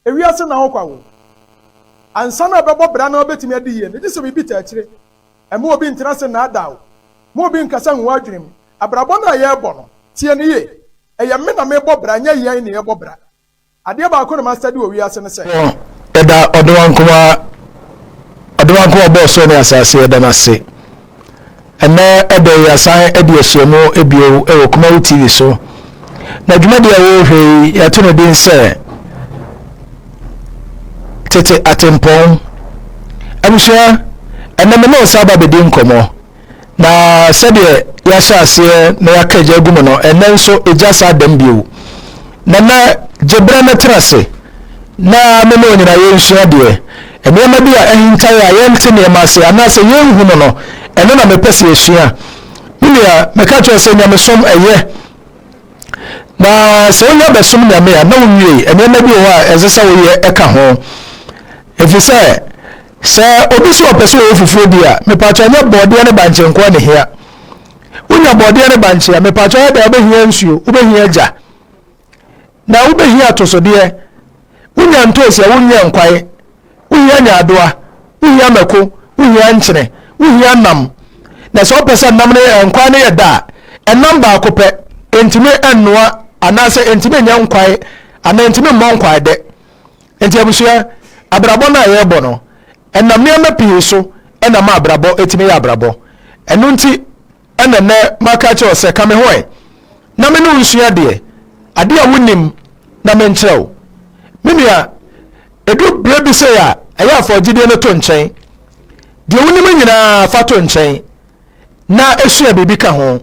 ewiase na ho kwawo ansa na bebo bra na obetimi ade yie ne dise bibi ta akire ema obi ntena se na adaw mo obi nkasa nwa adwenem abrabọ na ye bọ no tie ne ye eye me na me bọ bra nya ye ne ye bọ bra ade ba ko na ma study owiase ne se eda odowankoma boss ne asase eda na se ene ede yasan ede esuemu ebio ewo kuma TV so na dwumade ya wo hwe ya to no din se tete atempon abusua ene me no saba be din komo na sede ya shase na ya kaje gumo no ene nso ejasa adam bio na jebra na trase na me no nyina ye nso de ene ma bia ehinta ya ye nte ne ma se anase ye hu no ene na me pese esua milia me ka to se nyame som eye na so nya be som nyame ya na wunwe ene ma bia wa ezesa wo ye eka ho efise se obi so pese wo fufuo bia me pa to nya bode ne banche nko ne hia unya bode ne banche ya me pa to da be hia nsuo ube hia ja na ube hia tosode unya ntosi ya unya nkwae unya nyadoa unya mako unya nkyene unya nam na so pese nam ne nkwa ne yeda enam ba akopɛ entime ennoa anase entime nya nkwae ana entime mmɔ nkwae de enti abusua abrabɔ na ye bɔ no enam ne mapi so enam abrabɔ etime ya abrabɔ enu nti enene maka che ose kame hoe na me no nsua de ade a wonim na me nkyerɛw menua edu brebi se ya ɛyɛ afɔgide no to nkyɛn de wonim nyina fa to nkyɛn na esua bibi ka ho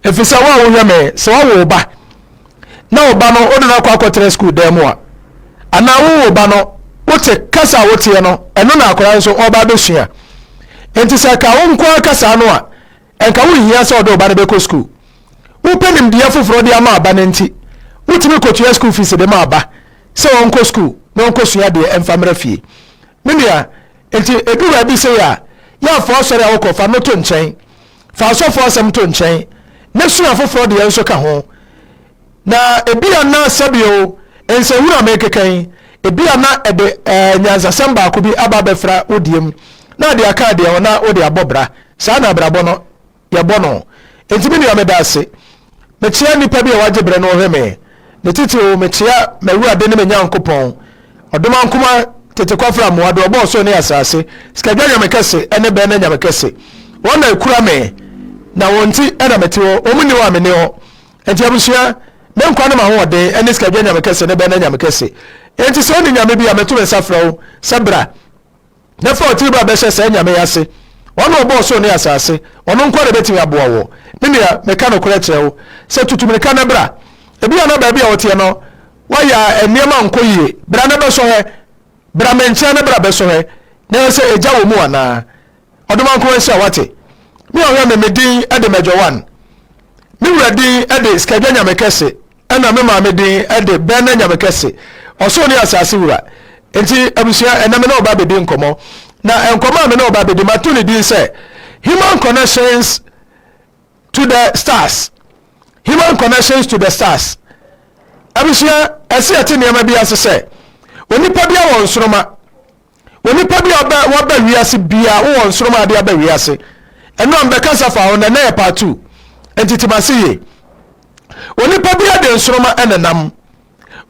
efisa wa wo hweme se wa wo ba na wo ba no odo na akwakotre school dem a ana wo ba no wote kasa wote no eno na akora nso oba besua enti se ka wo nko kasa no a enka wo hia se odo ba ne beko school wo penim de afoforo de ama aba ne nti wotimi kotua school fees de ma aba se wo nko school no nko sua de emfamra fie menua enti edu ba bi se ya fo sori a wo ko fa no to nkyɛn fa so fo asem to nkyɛn ne sua afoforo de enso ka ho na ebia na sabio ense wura mekekan ebia na ede nyanza samba ko bi aba befra odiem na de aka de ona ode abobra saa na abrabɔ no ye bɔ no enti me ne da ase me kyia nipa bi a waje bre no hweme ne titi o me kyia mawura de ne me nyankopɔn odoma nkoma tete kwafra mo ado obo so ne asase skadwa nyamekese ene be na nyamekese wona ekura me na wonti ena meteo omuni wa me ne ho enti abusua me nkwa na ma ho de ene skadwa nyamekese ne be na nyamekese enti so ni nyame bi ameto me safra o sabra na fa otiri ba be hye nyame yase wona obo so ne asase ono nkwa de betimi aboa wo menua me ka no kora kyerɛwo se tutumika na bra ebi ana ba bia wote no waya eniema nkoyie bra na be so he bra menche na bra be so he na se eja wo mu ana odoma nko ese awate mi o me medin ade mejo 1 mi wuradi ade skadwa nyamekese ana me ma medin ade be na nyamekese oso ni asase wura enti abusua ename na oba bedin nkomo na enkomo ame na oba bedin matuni din se human connections to the stars abusua ese ati ne ma bi asese onipa bia won soroma onipa bia wa ba wiase bia won soroma de aba wiase eno ambe kasa fa ho na na part 2 entitimase ye onipa bia de soroma enenam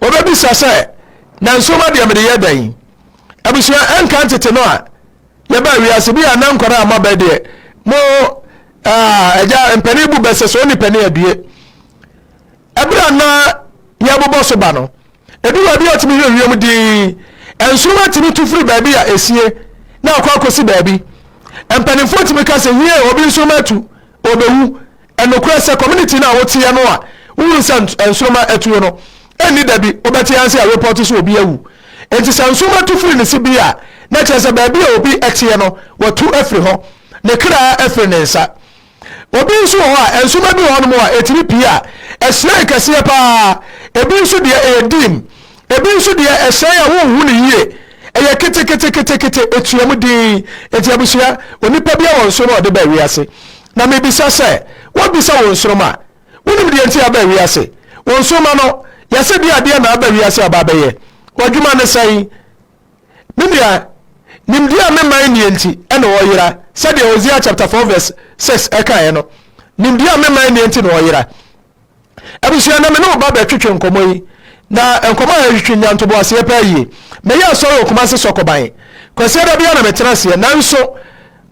obabi sase na soroma de amede ye dan abusua enka ntete no a ye ba wiase bia na nkora amaba de mo eja mpani bu bese so ni pani adue ebra na ya bobo so ba no edu wa bi otimi hwehwem di ensuma timi tu free baabi ya esie na akwa akosi baabi empanifo timi ka se hie obi nsuma tu obewu enokura se community na wote ya no a wuru se ensuma etu no eni dabi obeti anse a report so obi awu enti se ensuma tu free ne sibia na chese baabi a obi etie no watu afri ho ne kra afri ne nsa obi nso ho a ensuma bi ho no mo a etiri pia esre kase pa ebi nso de edim ebi nso de esre ya wo hu ne yie eye kete etuam din eti abusua onipa bia won so no de ba wiase na me bisa se wo bisa won so ma wonim de enti aba wiase won so ma no yase bia de na aba wiase aba ba ye wadwuma ne sai media nimdia me man ne enti ene wo yira said Hosea chapter 4 verse 6 eka no nimdia me man ne enti no yira abusua na me no ba ba twetwe nkomo yi na nkomo ya twetwe nyantobo ase pa yi me ya soro okuma se sokoban kwase da bia na me tenase nanso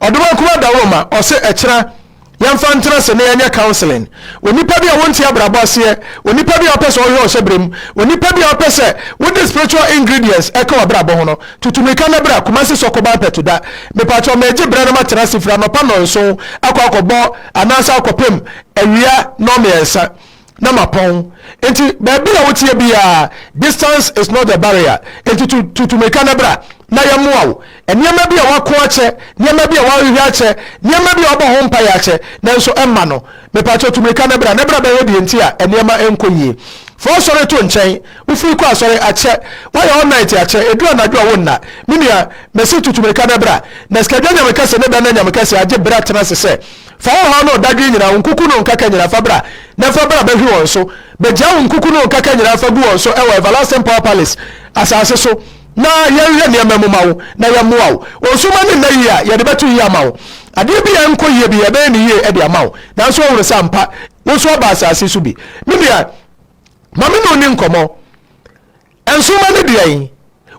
odoma kuma da woma ose ekira yamfa ntenase na yanya counseling onipa bia wonti abrabo ase onipa bia opese ohwe ohyebrem onipa bia opese with the spiritual ingredients eka abrabo ho no tutumika na bra kuma se sokoban petuda me pacho meje bra na matenase fira no pa no so akwakobo anasa akopem awia no me ensa na mapon enti baby a wotie bia distance is not the barrier enti tutumika na bra na yamuawo enema bia wako ache enema bia wawi ache enema bia obo ho mpa ya ache nanso emma no me pacho tumika na bra be wedi enti a enema enkoyie for sorry to nchen ufi kwa sorry ache why all night ache edu anadwo a wonna minia mesi tutumika na bra na skadanya mekase ne bana nya mekase age bra tena se fa ho no dadwe nyina nkuku no nkaka nyina fa bra na fa bra be hwi won so be jawo nkuku no nkaka nyina fa gu won so ewa everlasting power palace asase so na yeye ne mamumawo na yamuawo osuma ne na yia ye de betu yia mawo ade bi ya nko yie bi ye be ne yie e de amawo na so wure sampa wo so ba asase so bi mibia mame no ni nkomo ensuma ne de yin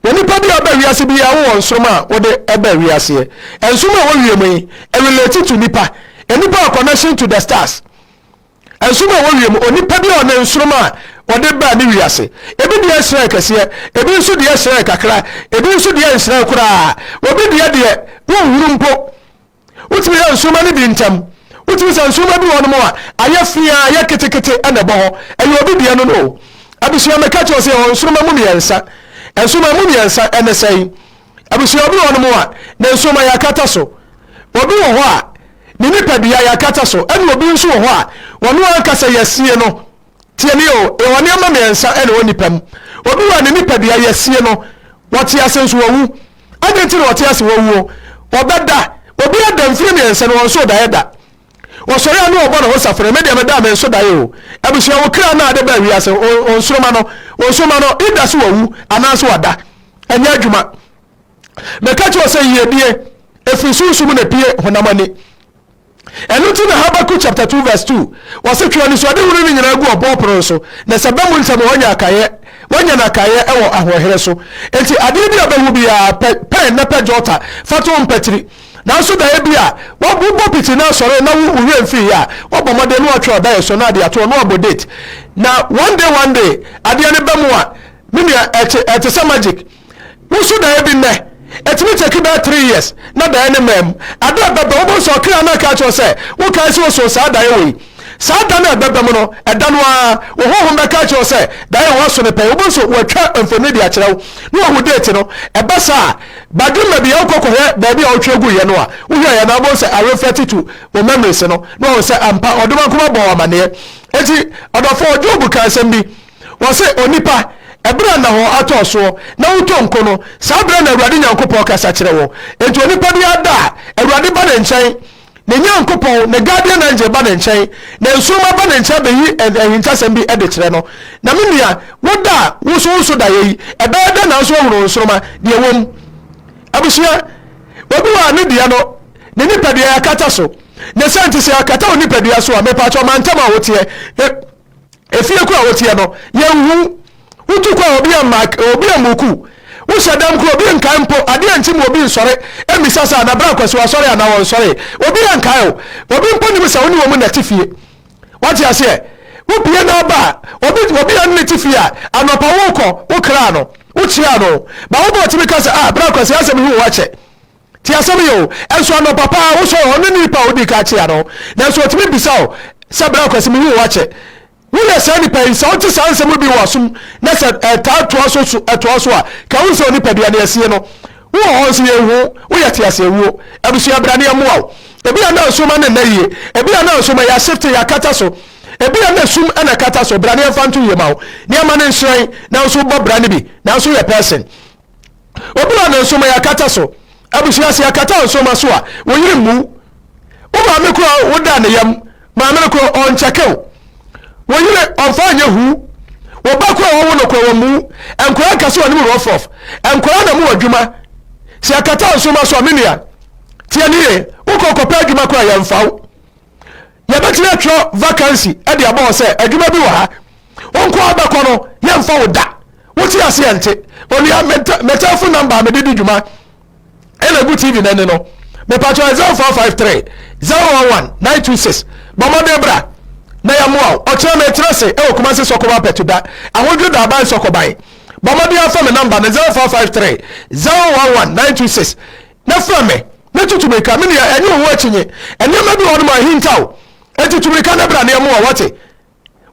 woni pa bi aba wiase bi ya wo nsoma wo de eba wiase ensuma wo wie mu e relate to nipa enipa connection to the stars ensuma wo wie mu onipa bi ona nsoma ode ba ni wiase ebi de esra kase ebi nso de esra kakra ebi nso de esra kura obi de wo huru mpo utimi nsoma ne bi ntam utimi nsoma bi wono mo a ayafia ya ketekete ana bo ho ayi obi de no no abusua meka cho se nsoma mu miensa ensoma mu miensa ene sei abusua obi wono mo a na nsoma ya kata so obi wo ho a ni nipa bia ya kata so ene obi nso wo ho a wono ankasa yasie no tieni o e woni ama mensa ene woni pam obi wa ne nipa bia yasie no woti asenso wawu adenti no woti ase wawu obeda obi adam firi mensa no wonso da yeda wo sori anu obo na ho safere me de me da menso da ye o abusua wo kra na ade ba wiase onsoroma no ida so wawu anaso wada enya adwuma me ka cho se yedie efisunsu mu na pie honamani enuti na Habakkuk chapter 2 verse 2 wase twani so ade wuri ni nyina gu obo pro so na sabamu nsam wonya na kaye ewo ahohere so enti ade bi abahu bia pen na pejota fato mpatiri na so da bia wo bo piti na sore na wo hwe mfi ya wo bo mode no atwa da so na ade ato no abodate na one day ade ne bamu a mimia ete sa magic wo so da bi ne etimi take about 3 years na da ene mem ada baba wo so kra na ka cho se wo ka se wo so sa da ye sa da na baba mo no eda no a wo ho be ka cho se da ye wo so ne pe wo so wo twa mfoni bi a kire wo no wo date no e ba sa baduma bi ya kokohe ba bi a wo twegu ye no a wo hwe ye na bo se are 32 wo memories no no wo se ampa odoma kuma bo wa mane eti odofo Job ka asem bi wo se onipa ebra na ho atoso na wuto nkono sabra na Awurade Nyankopɔn kasa kire wo enti onipa bi ada Awurade ba ne nkyɛn ne Nyankopɔn ne guardian angel ba ne nkyɛn na nsoma ba ne nkyɛn be yi ehintasɛm bi ede kire no na menua woda wuso da yi ebe da na so huru nsoma de wom abusua obi wa ne dia no ne nipa dia yakata so ne senti se yakata onipa dia so a mepa cho mantama wotie efie ku a wotie no ye hu utu kwa obi amoku wo shadam ko obi nkampo ade anti mo obi nsore emisasa na bra kwase wa sore ana won sore obi ankayo obi mpo ni bisa woni wo mu na tifie wati ase wo bie na ba obi an na tifie a anopa wo ko wo kra no wo chia no ba wo bo timi kasa bra kwase asem hu wo che ti asem yo enso anopa pa wo so ho ni pa odi ka chia no na so timi bisa o se bra kwase hu wo che wule sani pai sa oti sanse mu bi wasum na se tato aso etoaso a ka wo se oni padua na asie no wo ho se yehu wo yete ase ewu abusu abrane amuaw ebi ana suma na naye ebi ana suma ya shift ya kata so ebi ana sum ana kata so brane fantu yemaw ne ama ne nhyran na so bo brane bi na so ye person obi ana suma ya kata so abusu ase ya kata suma so a wo yiri mu wo ma me ko wo da ne yam ma me ko on chekew woyire onfanye hu oba ko wo no ko wo mu enkora ka so oni mu rough off enkora na mu adwuma se akata nso ma so amenia tie ni e ukoko pa adwuma ko ya mfawo ya betire atro vacancy e de aba se adwuma bi wa ha onko abako no ya mfawo da woti ase ente oni ya metafu number me didi dwuma ele bu tv nene no me patcho 0453 011 926 bomode bra na ya moa o chere me trese e okuma se sokoba petuda awodwo da ban sokoban bomode afa me number na 0453 011 926 na fra me na tutumeka me ya enye wo achinye enye ma bi wono ma hintaw etutumeka na bra na ya moa wote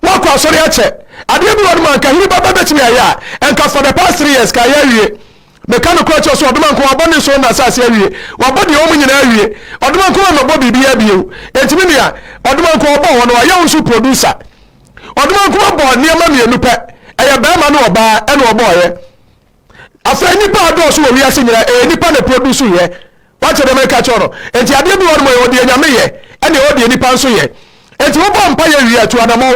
wako asori ache ade bi wono ma nka hiri baba betimi aya enka for the past 3 years ka ya wie mekano ko acho so oduma nko abone so na asase awie wabode o munyina awie oduma nko no bo bibia biu entimi nia oduma nko obo wono aye unsu producer oduma nko bo niam mienu pe eye ba ma no oba e no obo ye afa nipa ado so wi ase nyira nipa na produce ye wache de meka choro enti ade bi wono mo ye odi nyame ye ene odi nipa nso ye enti wo bo mpa ye wi atu adamo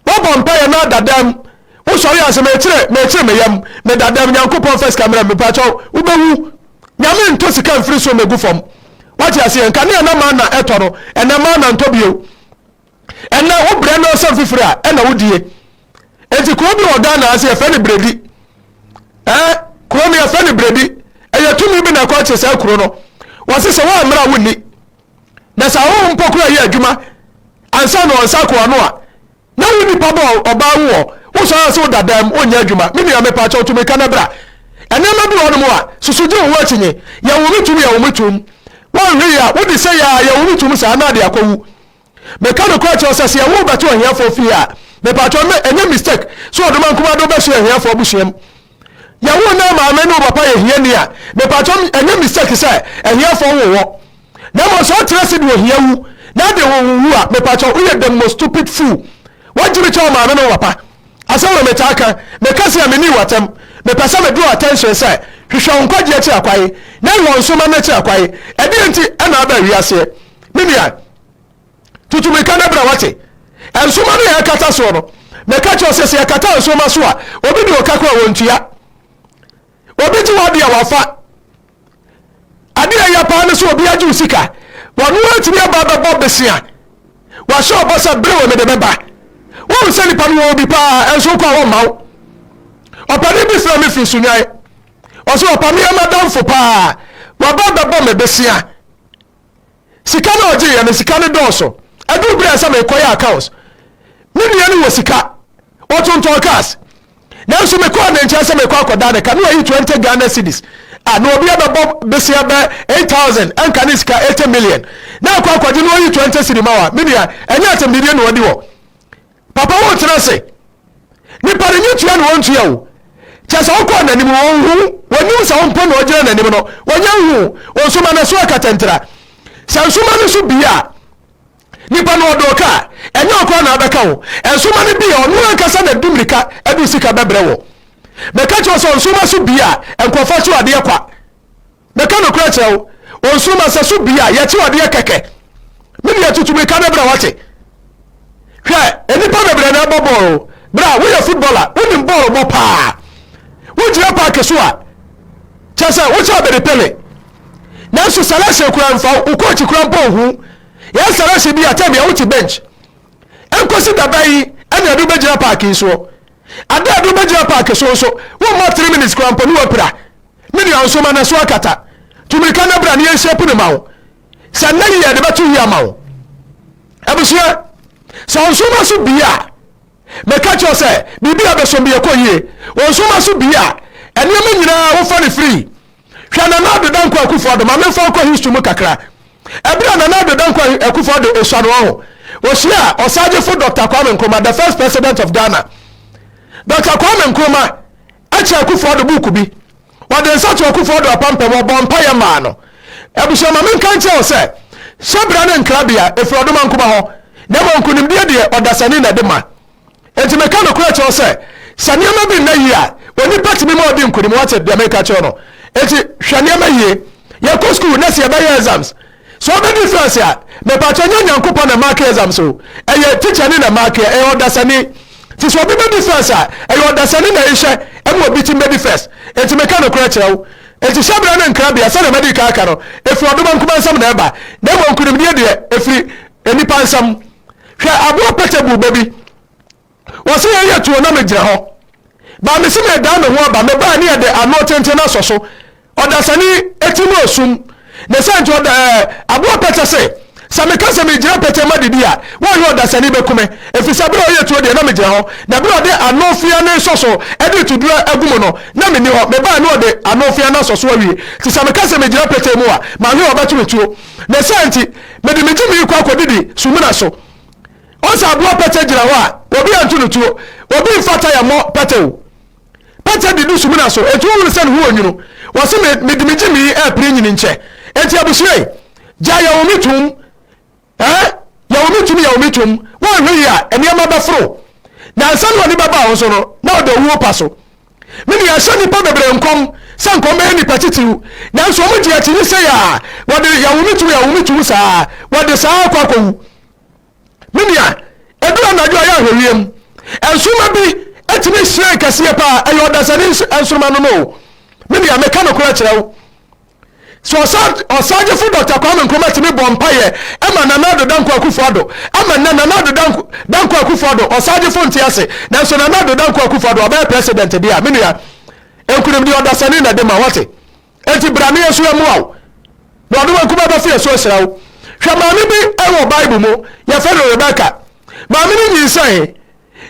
wo bo mpa ye na dadam wo sorry ase me kire me yam me dadam nyankopon first camera me pacho wo bewu nyame nto sika mfiri so megu fom wache ase nka ne na ma na etoro ena ma na ntobio ena wo bre no so fifiri a ena wo die enti ko bi oda na ase efe ne bredi ko mi efe ne bredi eya tumi bi na ko che se kuro no wo se wa amra woni na sa wo mpokura ye adwuma ansa no onsa ko ano a na woni pa ba oba wo wo so ase dadam onya adwuma me nua me pa cha otumi kana bra ene ma bi wono mo a susuje wo achinye ya wo mitum wo hwe ya wo di se ya wo mitum sa na de akowu me kanu ko cha osase ya wo beto ohia fo fi a me pa cha me enye mistake so oduma nkuma do be so ohia fo busuam ya wo na ma me no papa ye hia ni a me pa cha enye mistake se ohia fo wo na mo so trese de ohia wu na de wo wu a me pa cha wo ye the most stupid fool wajiri cha ma me no papa asawo me taka me kasi ya meni watem me pesa me draw attention say hwehwe nkwaje achi akwaye na wo nsoma na achi akwaye edi enti na aba wiase mimia tutu me kana bra wate ensoma na ya kata so no me ka cho sese ya kata nsoma so a obi di okakwa wontua obi ti wadi ya wafa adi ya pa ne so obi aju sika wonu atimi aba ba besia wa sho bosa brewe me de beba wo se ni panu obi pa enso kwa wo mawo opani bi fra me fi sunyai o so opani amadam fo pa wa ba ba me besia sika na oje ya ne sika ne doso adu bra sa me koya accounts ni ni wo sika o tonton cars na so me kwa na ntia sa me kwa akoda ne ka no yi 20 Ghana cedis no obi aba besia ba 8000 anka ni sika 80 million na kwa akwaje no yi 20 cedi mawa minia enya atem dide no odi wo papa wo tena se ni pare nyitua no wontua wo chasa wo na nim wo hu woni sa wo mpo no ogere na nim no wonya hu wo so ma na so akatentra sansuma no so bia nipa no odoka enya okwa na abeka wo ensuma no bia ono ankasa na dumrika adu sika bebre wo meka cho so nsuma so bia enkofa so ade kwa meka no kra chewo onsuma so bia ye che ade keke mimi ya tutumika bebre wate hwe enipa bebre na bobo bra we footballer we ball mo pa we jira pa kesua chasa we cha be pele na so salase kura mfa u coach kura mpo hu ya salase bi atem ya uti bench enkosi dabai ene adu be jira pa keso adu be jira pa keso so we mo 3 minutes kura mpo ni wapira mini anso ma na so akata tumika na bra ne shape ne mawo sanai ya de batu ya mawo abusia so nsoma so bia me ka cho se bibia be so bia koyie nsoma so bia enema nyina wo fa ne free hwa na na do danko akufo do ma me fa ko history mu kakra ebra na na do danko akufo do eswano ho wo hia osaje fo Dr. Kwame Nkrumah, the first president of Ghana. Dr. Kwame Nkrumah acha akufo do buku bi wade nsa to akufo do apampem obompa ye ma no ebusha ma me kan che se sabra ne nkrabia efrodo man kuma ho na mo nkunim de odasani na de ma enti me kan ko che se sania ma bi na yi a oni party mi ma odi nkunim wate de me ka che no enti hwane ma yi ye ko school na se ye ba exams so be difference ya me pa che nyanyankopon na mark exams so eye teacher ni na mark e odasani ti so obi be first a e yo dasani na ehye e mo obi ti be first enti me ka no kura kyerɛw enti hyabra na nkra bia sɛ na medi ka aka no efi odoma nkuma nsam na eba na mo nkunim die de efiri enipa nsam hwɛ abo pete bu baby wo se ye to na me gyina ho ba me se me da me ho ba me ba ne de ano tenten na soso odasani etimo osum ne se nti abo pete se same ka se me gyina pete ma didi a wo yo odasani be kume efi sabra o ye to de na me gyina ho na bra de ano fia ne soso e de to dura agumo no na me ni ho me ba ne o de ano fia na soso awie ti same ka se me gyina pete mu a ma ne obetu metuo ne se nti me de me gyimi kwa kodidi sumuna so onsa abo pete gyina ho a obi antu no tuo obi mfata ya mo pete o pete de du sumuna so etu wo se no ho onwunu wo se me de me gyimi e pre nyini nche enti abusue ja ya omitum ya omitum wo hwe ya eniama bafro na ansa no ni baba wo so no na odo wo paso me ni ahye ni pa bebre nkom se nkom be ni patitiw na nso mo dia tini se ya wo de ya omitum sa wo de sa kwakowu me ni a edu anajo ya hwewiem ensuma bi etini hye kase pa ayo dasani ensuma no me ni a meka no kura kyerɛw so osaje fu Dr. Kwame Nkrumah timi bompaye ema Nanado Danko Akufo-Addo ama Nanado Danko Akufo-Addo osaje fu ntiase na so Nanado Danko Akufo-Addo oba president dia menua enkunim di odasani na de ma wate enti brane yesu amuaw na oduma Nkrumah ba fie so hirawo hwa maame bi ewo Bible mu ye fe Rebecca maame ni nyinsai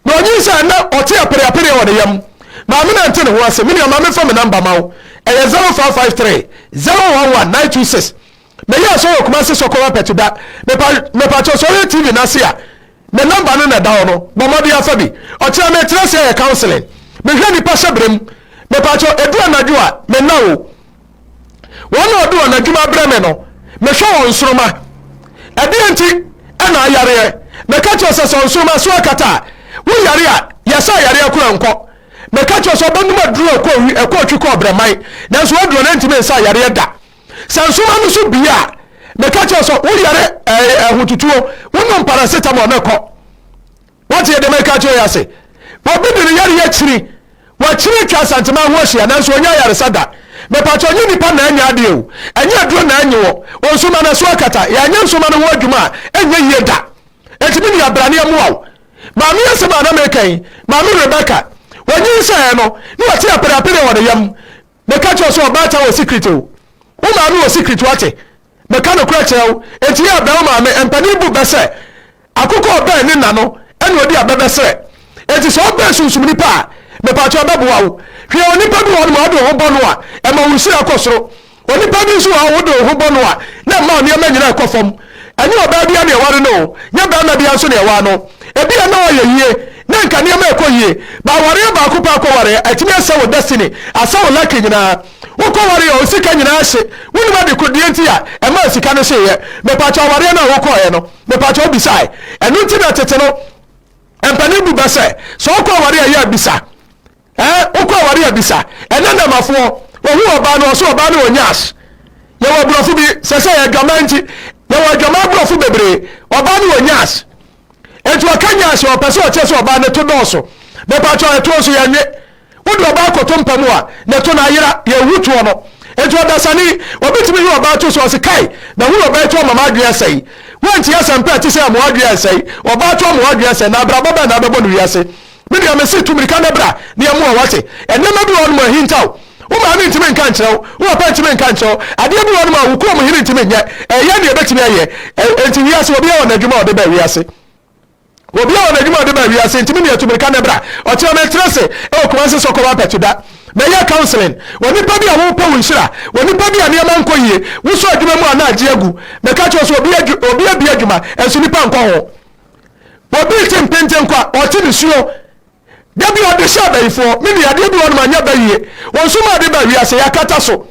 na onyinsa na ote apere wo de yam maame na ntene ho ase menua maame fa me number mawo 0553 011926 me ya so kuma se sokowa petuda me pa cho so TV na se a me number no na da no bo modi afa bi o kira me tra se counseling me hwe ni pa sebrem me pa cho edu anadwo a me na wo wona odu anadwuma breme no me hwe won soroma ade enti ana ayare me ka cho se so soroma so akata wo yare a yesa yare akura nko me ka cho so banuma duro ko twi ko bremai na so aduro na ntime nsa yare da sansuma no so bia me ka cho so wo yare hotutuo wonom paracetamol na ko what ye de me ka cho ya se wo bi de yare ya chiri wa chiri twa santema ho hia na so onya yare sada me pa cho nyi nipa na anya ade o anya duro na anyi wo onsuma na so akata ya anya nsuma no ho adwuma enya yie da etimi ni abrane amuaw ma me yesema na me kan ma me Rebecca wonyi say no ni wati apere wo de yam me ka cho so ba ta wo secret o ma no wo secret wate me ka no kura chew enti ya ba ma me empani bu bese akoko ba ni na no eni odi abebese enti so ba sunsum ni pa me pa cho ba buwa wo hwe oni pa bi wo ma do ho bono a e ma wo sira kosoro oni pa bi so wo do ho bono a na ma oni ma nyina kofom eni oba bia na e ware no nya ba na bia so na e wa no e bia na wo ye yie na nka ne ma ekoyie ba ware ba ko pa ko ware atimi asa wo destiny asa wo lucky nyina wo ko ware o sika nyina hye woni ba de kodie ntia e ma sika no hye ye me pa cha ware na wo ko ye no me pa cha obisai enu nti na tete no empani bu bese so ko ware ya bisa wo ko ware ya bisa ena na mafo wo hu oba no so oba no onyas ye wo brofu bi sese ye dwamanti ye wo dwama brofu bebre oba no onyas enti wakanya se opese o chese oba ne to doso be pa cho eto so ye nwe wo do oba ko to mpamu a ne to na yira ye hutuo no enti odasani obetimi hi oba to so se kai na hu oba to mama adua sei wanti asampa ti se mo adua sei oba to mo adua sei na bra baba na bebo no wiase me dia me se tumirika na bra ne mo wate enne ma bi won mo hintaw wo ma mi ntime nka nkyerɛw wo pa ntime nka nkyerɛw ade bi won ma wo ko mo hiri ntime nya ɛyɛ ne ebetimi ayɛ enti wiase obi a won adwuma ode ba wiase obi a won adwuma ode ba wiase ntime ne tumirika na bra o kira me trese e o kuma se so ko ba petuda me ya counseling woni pa bi a wo pa wo nhira woni pa bi a ne ma nkoyie wo so adwuma mu ana agye agu me ka kyo so obi abi adwuma enso ni pa nko ho obi timpenten kwa o ti ne suo dabi ode sha bayifo me bi ade bi won ma nya bayiye won so ma de ba wiase yakata so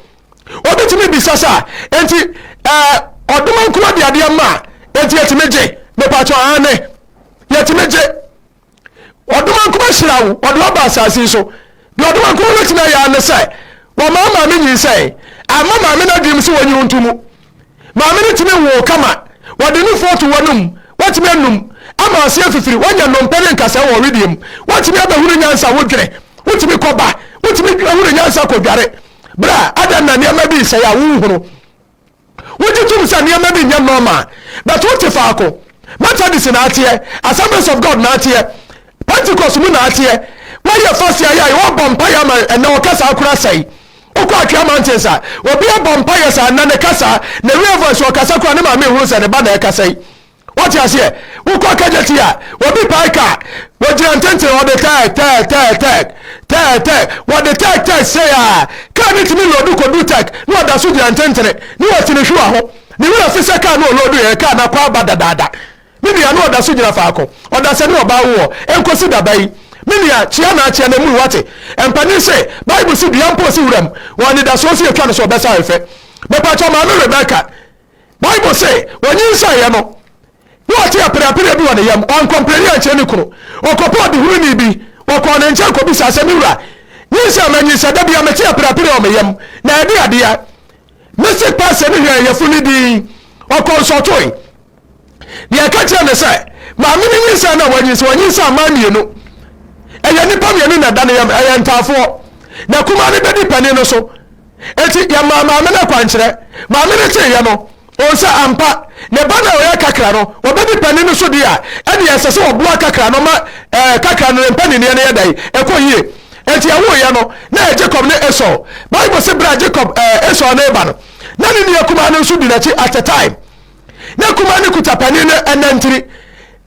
obi ti me bisasa enti oduma nko de ade ma enti yetimeje me pa cho ane yetimeje oduma nko hirawo oduma ba asase so bi oduma nko wetina ya ne sai wo mama me nyi sai ama mama na dim se wonyi ntumu mama ne timi wo kama wode ni foto wonum watime num ama ase afifiri wanya nompere nkasa wo redeem watimi abahuru nyansa wodwene wotimi koba wotimi ahuru nyansa kodware bra adan na niam bi se ya wuhuru wojitum sa niam bi nyam normal but what if ako Methodist na atie Assemblies of God na atie Pentecost mu na atie why your first year you want vampire man and no kasa akura sai okwa atwa mountains a obi a vampire sa na ne kasa na real voice o kasa kwa ne ma me hu se ne ba na kasa yi what you say wokwa kajeti a obi paika wojira ntente o de tag what the tag say ah can it me lodu ko do tag no da so jira ntente ni wo tini hwa ho ni wo fi se ka no lodu ye ka na kwa badadada mini ya no da so jira faako o da se ni oba wo enkosi dabai mini ya chia na mu wate empani se bible si biampo si wuram woni da so si etwa no so besa efe me pa cha ma me Rebecca bible say woni nsa ye no what ya pere bi wona yam on complain ya cheni kuro o kopo de huru ni bi o ko ne nche ko bi sa se mi wura ni se ma ni se da bia me che pere o me yam na ade ade ya message pass ni hwe ye funi di o consultoi ni aka che ne se ma mi ni nsa na woni nsa ma mienu eye ni pa mienu na da ne yam eye ntafo na kuma ni bedi pani no so eti ya ma me na kwankyere ma me ne che ye no onsa ampa ne bana oya kakra no obedi pani no so dia ene yesese oboa kakra no ma kakra no pani ne ne dai ekoyie enti ya wo ya no na Jacob ne Esau Bible say bra Jacob Esau na eba no na ne ne kuma no so di na chi at a time na kuma ne kuta pani ne enantiri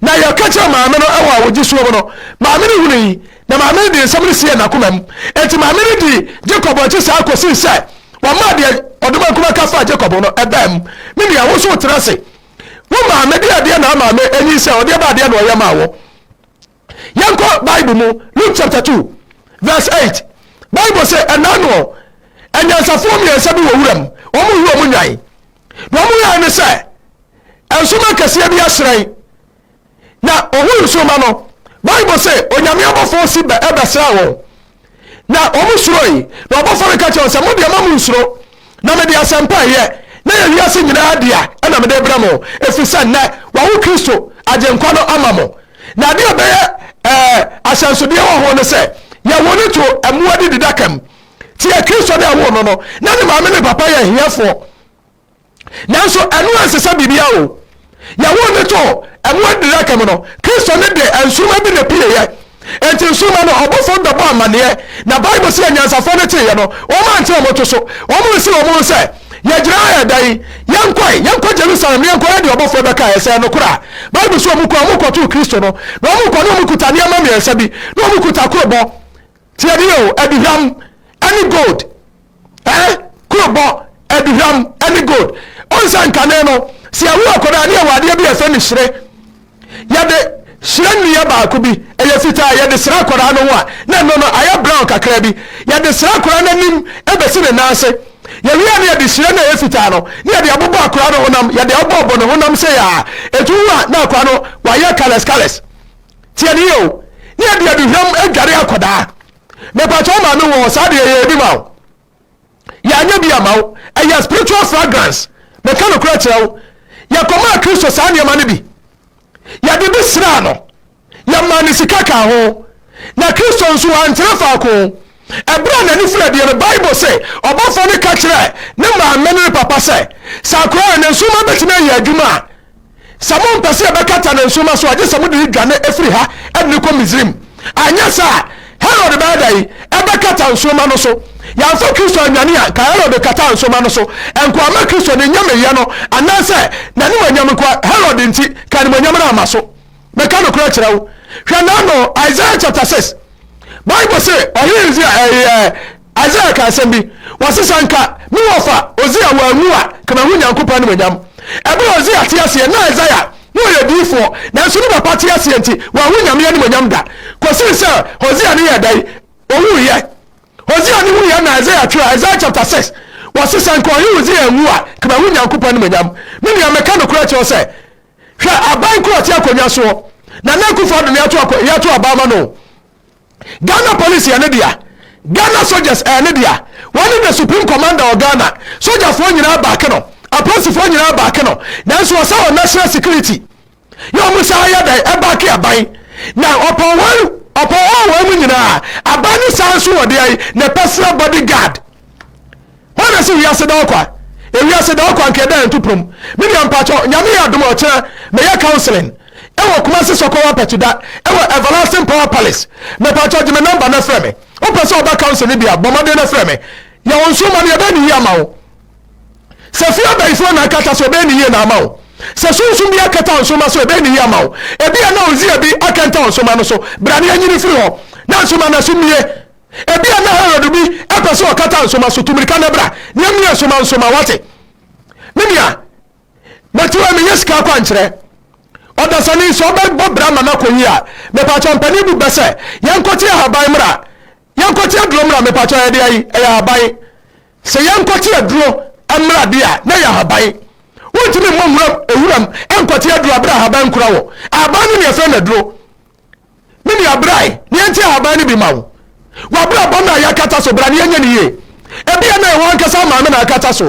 na ya kacha ma me no ewa wogi so no ma me ne huni na ma me de nsam sie na kuma mu enti ma me di Jacob o chi sa akosi se wa ma de oduma kuma ka fa Jacob no ebam me ya wo so trase wo ma me de ade na ma me enyi se ode ba de na oyam awo yanko Bible mu Luke chapter 2 verse 8 Bible say enano enyansafo mi ensa bi wo wuram o mu hu o mu nyan do mu ya ne se ensuma kase bi asran na ohu nsuma no Bible say onyame abofo si be ebesra wo na omusuro na obofo ka che se mo de ma mu nsuro na me de asempa ye na ye wiase nyina dia na me de bramo efisa na wa wo Kristo agenkwa no amamo na de be asansode wo ho ne se ya woni to amuade didakam ti ya Kristo na wo no no na ne ma me ne papa ye hiafo nanso anu ansesa bibia o ya woni to amuade didakam no Kristo ne de ansuma bi ne pie ye enti nsuma no obofo do ba amane na Bible say nyansafo ne te ye no o ma nte o moto so o mo si o mo se ya gira ya dai yankwa Jerusalem yankwa de obofo be ka ese no kura Bible so mu ko to Kristo no na mu ko no mu kuta ne ma me ese bi no mu kuta krobo ti adio aduham any gold krobo aduham any gold on san kane no si awu akoda ne awade bi efe ni hire ya de hire ni ya ba ko bi eye fita ya de sira akoda no wa na no aya brown kakra bi ya de sira akoda na nim ebesi ne nase ya wi ya de hire na efita no ne ya de abobo akoda no honam ya de abobo no honam se ya etuwa na akoda no wa ya kales ti adio ne ya de aduham adware akoda me pa cho ma me wo sa de ye bi ma ya nya bi amawo ya spiritual fragrance me ka no kura chewo ya koma Kristo sa ne ma ne bi ya de bi sra no ya ma ne sika ka ho na Kristo nso antere fa ko ebra na ni fura de Bible say obofo ne ka kire ne ma me ne papa say sakro ne nso ma betima ya adwuma samon pese be kata ne nso ma so age samu de dwane efiri ha ene ko Misrim anya sa Herod badai ebe kata nsoma no so ya fo Kristo anwane a ka Herod kata nsoma no so enko ama Kristo ne nyame ye no anase na ne wanyame kwa Herod nti ka ne wanyame na amaso me ka no kura kira wo hwe na no Isaiah chapter 6 Bible say Isaiah ka asembi wasisanka mi wofa Ozia wa anua kama hu Nyankopɔn ne wanyam ebe Ozia tiase na Isaiah no ye bifo na so ne papa tiase nti wa hu nyame ne wanyam da kosi se Hosea ne ye dai owu ye Hosea ne hu ye na Isaiah chapter 6 wasisanka hu Hosea anua kama hu Nyankopɔn ne wanyam me ne ameka no kura che se hwe aban ko ati akonya so na Nakufo do ne yato abama no Ghana police ya ne dia Ghana soldiers ne dia one the supreme commander of Ghana soldier fo nyina ba ke no apostle fo nyina ba ke no nanso wasa national security yo musa ya da eba ke aban na upon one mu nyina aban ni sanso wo de ai na personal bodyguard wọ́n sì wíyá sẹ́dá ọkọ̀ ewíyá sẹ́dá ọkọ̀ nkẹ́ dẹ́rẹ́ ntúpùrùm mímí àmpàtsọ́ nyàmú yà dùm ọ̀kyẹ́ mẹ́yẹ counseling ẹwọ Kumasi Sokowa Pẹ̀tùdá ẹwọ Everlasting Power Palace mẹ́pàtsọ́ jìmẹ̀ nọ́mbà náà fẹ́ mi ó pẹ̀ sẹ́ ọba counseling bíi abọ́mọdé náà fẹ́ mi yàwó nsúmọ́ ni ẹbẹ́ nìyí àmà o sẹ́fí ọbẹ̀ ìfọ́ náà kata so ẹbẹ́ nìyí nà àmà o sẹ́ sunsun bí akẹ́tà nsúmọ́ so ẹbẹ́ nìyí àmà o ẹbí ẹ̀ náà òzí ẹbí akẹ́tà nsúmọ́ no so bìrà ni ẹ̀yìn firi họ náà nsúmọ́ náà sún mìíye ebi ana herod bi epese okata nsoma so tumirika nebra nyamni nsoma wate menia metiwa me yeska kwa nkyere odasani so ba bobra ma na koyi a me pa chompani bu bese yankoti ahaban mra yankoti aduro mra me pa cho ye de ayi ya ahaban se yankoti aduro amra dia na ya ahaban wontimi momra ewuram yankoti aduro abra ahaban kura wo ahaban ni efe na duro menia brai ni enti ahaban ni bi mawo wabra bona ya kata so bra ne nya ne ye ebi na e won kasa maame na kata so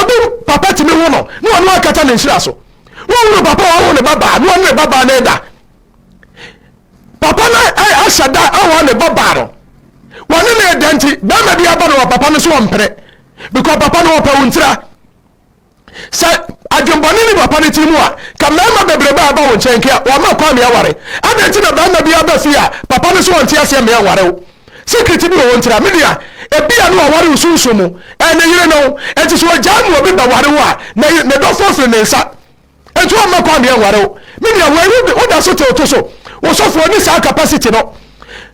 obi papa timi hu no ne won akata ne nhira so won papa won ne baba ne baba ne da papa na ashada awon ne baba no won ne denti ba ma bi aba no papa no so ompre because papa no pa wuntira sa adwomboni ni papa ne timu a ka mama bebre ba aba won chenke wa ma kwa me aware adenti na ba ma bi aba fi a papa no so won tia se me aware o secret bi wo ntira media ebia no aware usunsumu ene yire no enti so jamu obi ba ware wa na do fofo ne nsa enti o makwa me ware o media wo da so to so wo so fo ni sa capacity no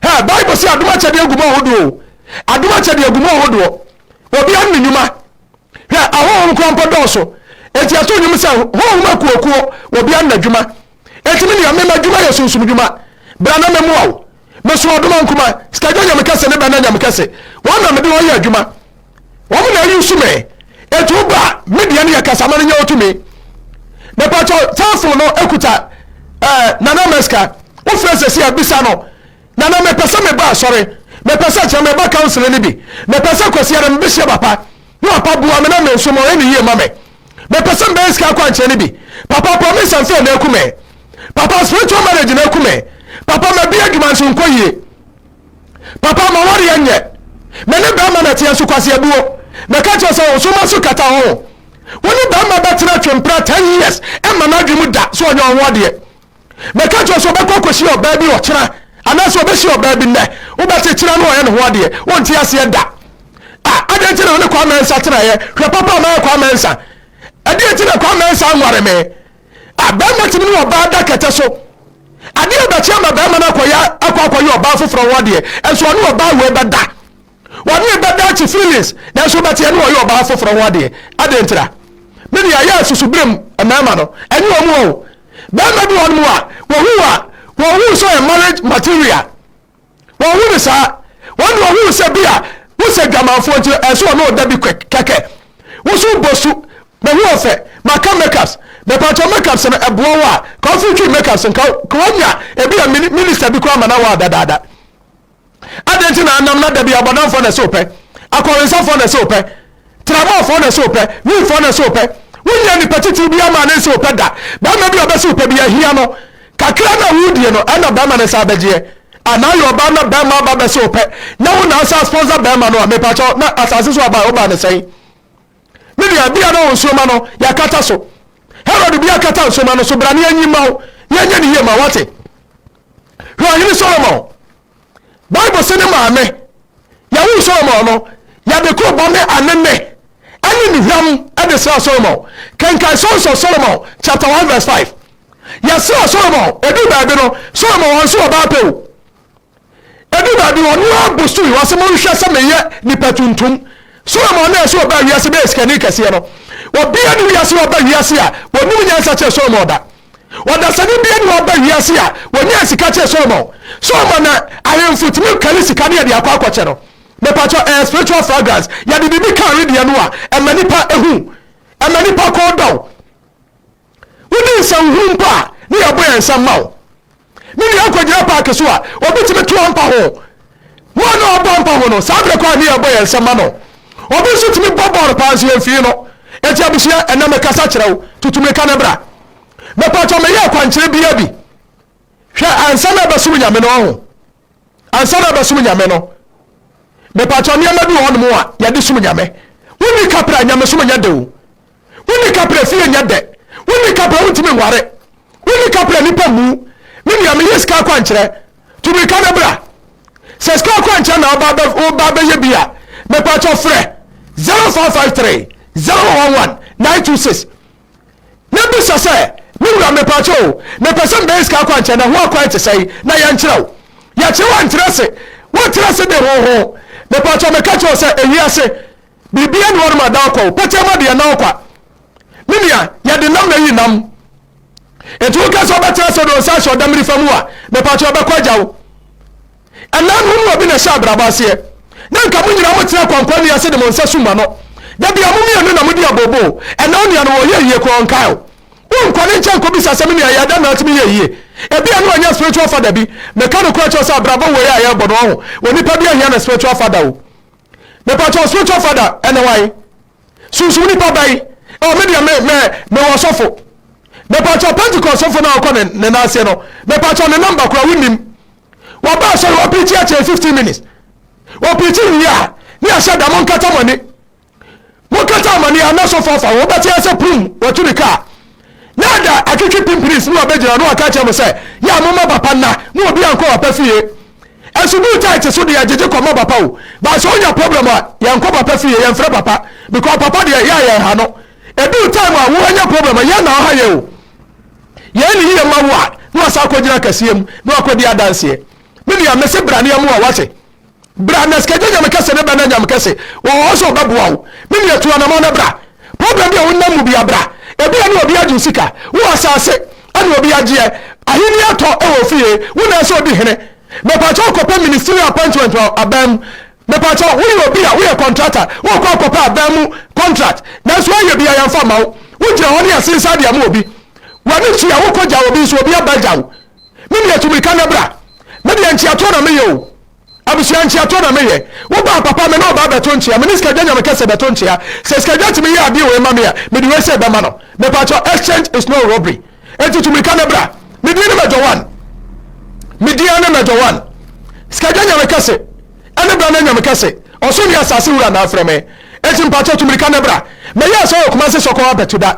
ha bible say aduma chede aguma hodo aduma chede aguma hodo obi an nyuma ha aho ko ampodo so enti ato nyum say ho makuokuo obi an nadwuma enti media me madwuma ye sunsumu dwuma bra na memu awo meso odoma nkuma skajo nyam kase ne bana nyam kase wona me de wo ya adwuma wo me na yi sume etu ba media ne yakasa ma nya otumi me pa cho tafo no ekuta nana meska wo frese se abisa no nana me pese me ba sorry me pese che me ba council ne bi me pese kwasi ara me be hye papa no papa bua me na me nso mo eni ye ma me pese me ska kwa nche ne bi papa promise am fe na ekume papa spiritual marriage na ekume papa ma bia dwuma so nkoyie papa ma wari anye me ne ba ma na tie so kwase abuo me ka che so so ma so kata ho woni ba ma betena twempra 10 years e ma na dwumu da so onye onwo de me ka che so be kokoshi oba bi o kira ana so be shi oba bi ne wo ba che kira no oye ne ho de won tie ase da adenti na ne kwa mensa tena ye hwe papa ma kwa mensa adenti na kwa mensa nware me ba ma timi no oba da kete so ade obachi ama ba ma na koya akwakoya oba foforo wode enso no oba we beda woni beda chi feelings na so beti ene oya oba foforo wode ade ntira me ya ya susubrem amama no ene omu o ba ma bi wonu wo hu so a marriage material wo hu sa wonu wo hu se bia wo se gamafo ntira enso no da bi keke wo so bosu me hu ofe maka makers me pacho makers na ebo wa coffee makers nka konya ebi a minister bi ko amana wa dadada adenti na anam na da bi abodan fo na so pe akorensa fo na so pe tramo fo na so pe wi fo na so pe wunya ni petiti bi ama na so pe da ba ma bi obeso pe bi ahia no kakra na wudie no ana ba ma na sa beje ana yo ba na ba ma ba beso pe na wo na sa sponsor ba ma no me pacho na asase so aba oba na sei media bia no nsoma no yakata so herod bia kata nsoma no so brane anyima ho yenya ne yema wate ho ahini solomon bible se ne maame ya wu solomon no ya de ko bone anene ani ni hwam ade sra solomon kenkan sons of solomon chapter 1 verse 5 ya sra solomon edu ba bi no solomon won so oba pew edu ba bi won no abostu wa se mo hwɛ se meye ni patuntum solomon na so oba wiase be skani kase no obi anu wiase oba wiase a wonu nyansa che solomon da wada sani bi anu oba wiase a wonya sika che solomon na ayemfutumi kali sika ne de akwa che no me pacho spiritual fragrance ya de bibi kan read no a emanipa ehu emanipa ko do woni sanhumpa ni aboya nsamma ni ni akwagira park so a obi timi to ampa ho mo na obo ampa ho no sabre kwa ni aboya nsamma no obi so timi bobor pa so yemfi no eti abusia enam kasa kirew tutumi ka na bra me pacho me ye kwankyere bia bi hwe ansa na basum nyame no ho ansa na basum nyame no me pacho ne amadu ho no mo a ye de sum nyame woni kapra nyame sum nya de o woni kapra fie nya de woni kapra wutimi nware woni kapra nipa mu me nyame yes ka kwankyere to be kanabra se ska kwankyere na oba ba ye bia me pacho frɛ 0553 011 926 nebi sase me wura me pacho me person be ska kwankyere na ho akwankyere sei na ya nkyerɛw ya kyewa nkyerɛse wo kyerɛse de ho me pacho me ka kyew se ewiase bibia no wona da akɔ petema de na akɔ minia ya de nam na yi nam etu ka so betra so do sa so damri famu a me pacho be kwajawo anan hu no bi na sha brabase na nka mu nyina mo tira kwankwan ne yase de mo nsa suma no da bia mo mienu na mo di abobo ɛna onia no wo ye ko nkae wo nkwani nche nko bi sase minia ya da na atimi ye ebi anu anya spiritual father bi me ka no kwa cho sa brabo wo ya bo no ho woni pa bi ahia na spiritual father o me pa cho spiritual father ɛna wai sunsun ni pa bai o me dia me wo sofo me pa cho Pentecost sofo na akɔ ne na ase no me pa cho ne number kura winim wo ba so wo preach at 15 minutes wo preach ya ni asa da mon kata mani mo kata mani ana so fafa wo ba ti ase prum wo tu ka nada akiki pimpris no abegina no aka che mo say ya mama papa na no obi anko papa fie enso bu tight so de ajeje ko mama papa o ba so onya problem a ya anko papa fie ya mfre papa because papa de ya ha no e do time a wo anya problem ya na ha ye o ye ni ye ma wo a no asa akogina kasiem no akodi adanse me dia me se brane am wa wase brane skeje nyam kase ne bana nyam kase wo so babuwa o me dia tuwa na mo na bra problem bi a wonnam mu bi abra ebi ani obi aju sika wo asase ani obi aje ahini ato e wo fie wo na so di hene me pa cho kopa ministerial appointment abam me pa cho wo obi a wo contractor wo ko kopa abam contract na so aye bia yan fa ma wo jira woni asinsa dia mu obi wani tia wo ko ja obi so obi abajaw me dia tumi kanabra me dia ntia to na me yo abusia ntia to na me ye wo ba papa me na oba beto ntia me niska ganya me kese beto ntia se ska gya tumi ye ade we ma me ya me di we se be ma no me pa cho exchange is no robbery enti tumi kanabra me di ne mejo 1 me di ane mejo 1 ska ganya me kese ane bra na nya me kese oso ni asase wura na afre me enti mpa cho tumi kanabra me ya so kuma se sokwa beto da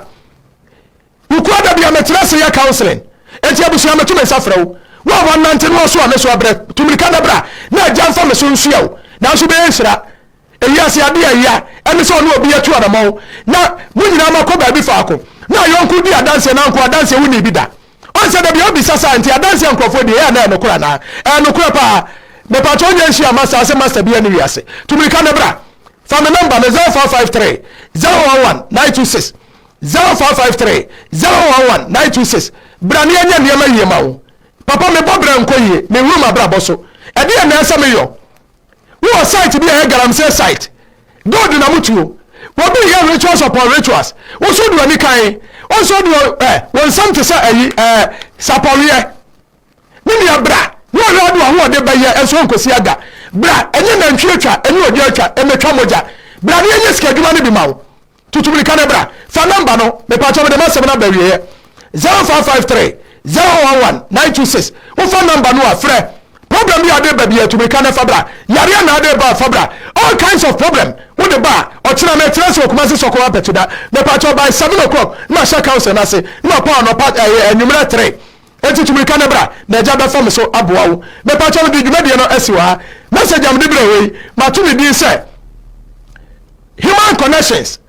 ukwa da bia me trase ya counseling enti abusia me tumi safrewo wa nante no so ameso abre tumrika na bra na jamfa me so nsuawo na so be nsira eyase ade ya ene so no obi atu adamo na munyina makọ ba bi faako na yonku di adanse na nko adanse woni bi da on se da bi obi sasa anti adanse nkofo de ya na enokura na enokura pa me pa cho nyen hia master se master bi ani wiase tumrika na bra fa me number me 0453 011 926 0453 011 926 bra ne anya ne ma yema wo papa me bobra nkoye me wu ma bra boso e de na asa me yo wo site bi e galamse site god na mutuo wo bi ya rituals upon rituals wo so do ani kan wo so do won sam to say saporiye ni ya bra wo na do ho de baye enso nkosi aga bra enye na ntwetwa eni odi atwa emetwa moja bra ne enye skeduma ne bi mawo tutubuli kan bra fa number no me pa cho me de ma 7 na bawie 0553 011 926 wo phone number no afre problem bi ade ba bi to be kana fabra yare na ade ba fabra all kinds of problem wo de ba o kira me tira so kuma se sokowa petuda me pa cho by 7 o'clock na sha council na se na pa no pa enumera 3 enti to be kana bra na ja ba fam so aboa wo me pa cho di dwuma de no asiwa message am de bra we ma to me din say human connections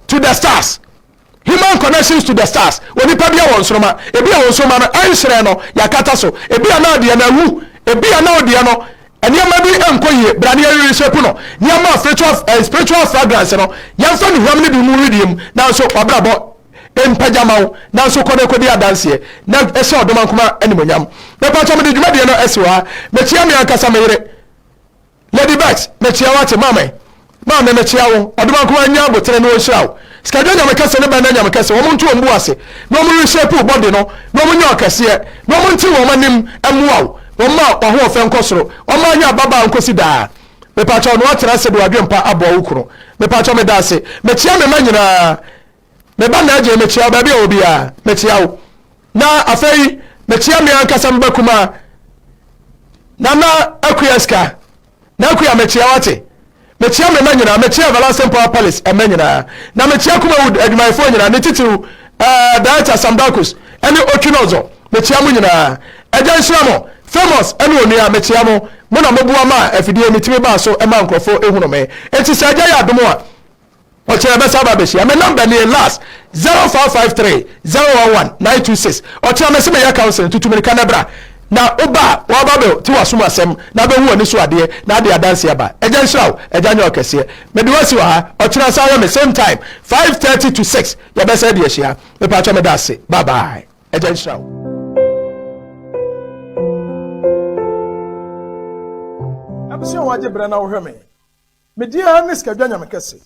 to the stars. Human connections to the stars. Oni pa bia won soroma, ebi a won soroma no anshere no yakata so. Ebi ana de na wu, ebi ana ode no. Eniama bi enkoye, brane yeri shepu no. Niama spiritual fragrance no. Yamfa ni hwam ne bi mu redim. Na so obrabo empajamaw, na so kode adanse. Na ese odoma nkoma animonyam. Me pa cha me de dwuma de no esiwa. Me tia me ankasa me yere. Lady Bax, me tia wate mama. Mama me tia wo. Odoma nkoma nya abotere no hirawo. Skadwa nya mekase ne bana nya mekase wo muntu ombu ase no mu reshape body no no mu nya okase no mu nti wo manim amuaw wo ma ho ofe nkosoro wo ma nya baba nkosi da me pa cho no atera se do adwempa abo wukuro me pa cho me da ase me tia me manyina me ba na je me tia ba bia obi a me tia wo na afei mekyia me ankasa mbakuma nana akuyaska na akuya mekyia wate mekyia me manyina mekyia Everlasting Power Palace emanyina na mekyia kuma wood adwumayefo nyina ne titiru director Samdakus ene Otwinozo mekyia mu nyina agyan hyiramo famous ene onua mekyia mo na mobuwa ma afidie mitimi ba so ema nkrofo ehunu me enti sa agya ya adomo a o chere be saba be shia me number ni last 0553 011 926 o chere me se me ya council tutumiri kanabra na oba wa babel ti wasuma asem na be hu ani so ade na ade adanse aba agya nhyiraw agya nyo kese me de wasi wa ha o chere sa me same time 5:30 to 6 ya be say de shia me pa me da se bye bye agya nhyiraw abisi waje bra na wo hweme me dia ne ska dwanya me kese